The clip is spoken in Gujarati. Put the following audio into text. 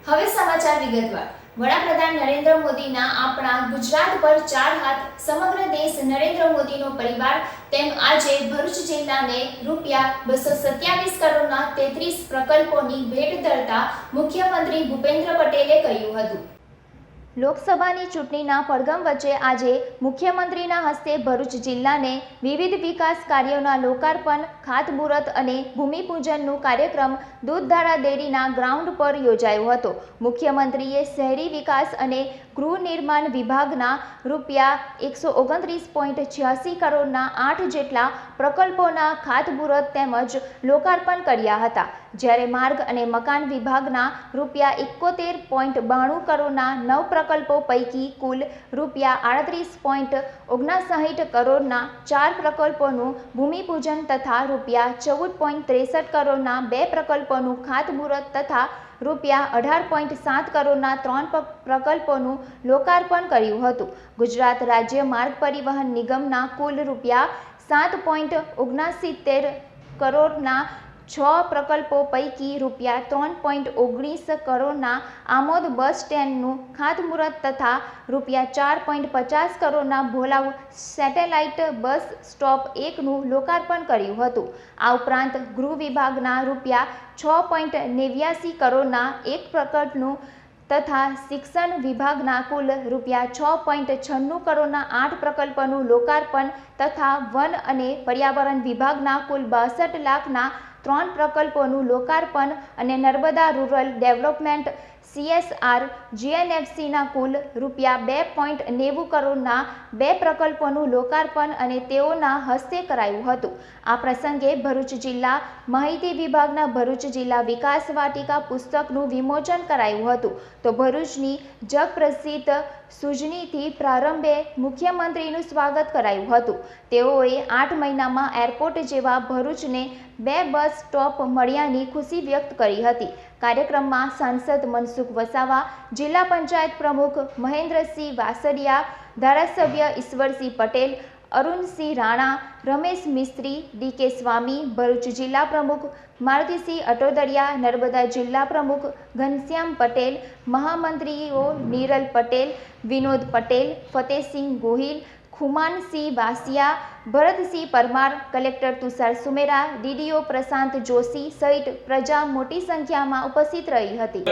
હવે સમાચાર વિગતવાર। વડાપ્રધાન નરેન્દ્ર મોદીના આપણા ગુજરાત પર 4 હાથ, સમગ્ર દેશ નરેન્દ્ર મોદીનો પરિવાર તેમ આજે ભરૂચ જિલ્લાને ₹227 કરોડના 33 પ્રકલ્પોની ભેટ ધરતા મુખ્યમંત્રી ભૂપેન્દ્ર પટેલે કહ્યું હતું। લોકસભાની ચૂંટણીના પડઘમ વચ્ચે આજે મુખ્યમંત્રીના હસ્તે ભરૂચ જિલ્લાને વિવિધ વિકાસ કાર્યોના લોકાર્પણ, ખાતમુહૂર્ત અને ભૂમિપૂજનનું કાર્યક્રમ દૂધધારા ડેરીના ગ્રાઉન્ડ પર યોજાયો હતો। મુખ્યમંત્રીએ શહેરી વિકાસ અને ગૃહ નિર્માણ વિભાગના ₹129.86 કરોડના 8 જેટલા પ્રકલ્પોના ખાતમુહૂર્ત તેમજ લોકાર્પણ કર્યા હતા, જ્યારે માર્ગ અને મકાન વિભાગના ₹71.92 કરોડના 9 પ્રકલ્પો પૈકી કુલ ₹38.59 કરોડના 4 પ્રકલ્પોનું ભૂમિપૂજન તથા ₹14.63 કરોડના 2 પ્રકલ્પોનું ખાતમુહૂર્ત તથા ₹18.7 કરોડના 3 પ્રકલ્પોનું લોકાર્પણ કર્યું હતું। ગુજરાત રાજ્ય માર્ગ પરિવહન નિગમના કુલ ₹7.69 કરોડના 6 પ્રકલ્પો પૈકી ₹3.19 કરોડના આમોદ બસ સ્ટેન્ડનું ખાતમુહૂર્ત તથા ₹4.50 કરોડના ભોલાવ સેટેલાઇટ બસ સ્ટોપ 1નું લોકાર્પણ કર્યું હતું। આ ઉપરાંત ગૃહ વિભાગના ₹6.89 કરોડના 1 પ્રકલ્પનું તથા શિક્ષણ વિભાગના કુલ ₹6.96 કરોડના 8 પ્રકલ્પોનું લોકાર્પણ તથા વન અને પર્યાવરણ વિભાગના કુલ 62 લાખના 3 પ્રકલ્પોનું લોકાર્પણ અને નર્મદા રૂરલ ડેવલપમેન્ટ CSR GNFCના કુલ ₹2.90 કરોડના 2 પ્રકલ્પોનું લોકાર્પણ અને તેઓના હસ્તે કરાયું હતું। આ પ્રસંગે ભરૂચ જિલ્લા માહિતી વિભાગના ભરૂચ જિલ્લા વિકાસ વાટિકા પુસ્તકનું વિમોચન કરાયું હતું, તો ભરૂચની જગપ્રસિદ્ધ સુજનીથી પ્રારંભે મુખ્યમંત્રીનું સ્વાગત કરાયું હતું। તેઓએ 8 મહિનામાં એરપોર્ટ જેવા ભરૂચને 2 બસ સ્ટોપ મળ્યાની ખુશી વ્યક્ત કરી હતી। કાર્યક્રમમાં સાંસદ મનસુખ વસાવા, જિલ્લા પંચાયત પ્રમુખ મહેન્દ્રસિંહ વાસરિયા, ધારાસભ્ય ઈશ્વરસિંહ પટેલ, અરુણસિંહ રાણા, રમેશ મિસ્ત્રી, DK સ્વામી, ભરૂચ જિલ્લા પ્રમુખ મારુતિસિંહ અટોદરિયા, નર્મદા જિલ્લા પ્રમુખ ઘનશ્યામ પટેલ, મહામંત્રીઓ નિરલ પટેલ, વિનોદ પટેલ, ફતેહસિંહ ગોહિલ, ખુમાનસિંહ વાસિયા, ભરતસિંહ પરમાર, કલેક્ટર તુષાર સુમેરા, DDO પ્રશાંત જોશી સહિત પ્રજા મોટી સંખ્યામાં ઉપસ્થિત રહી હતી।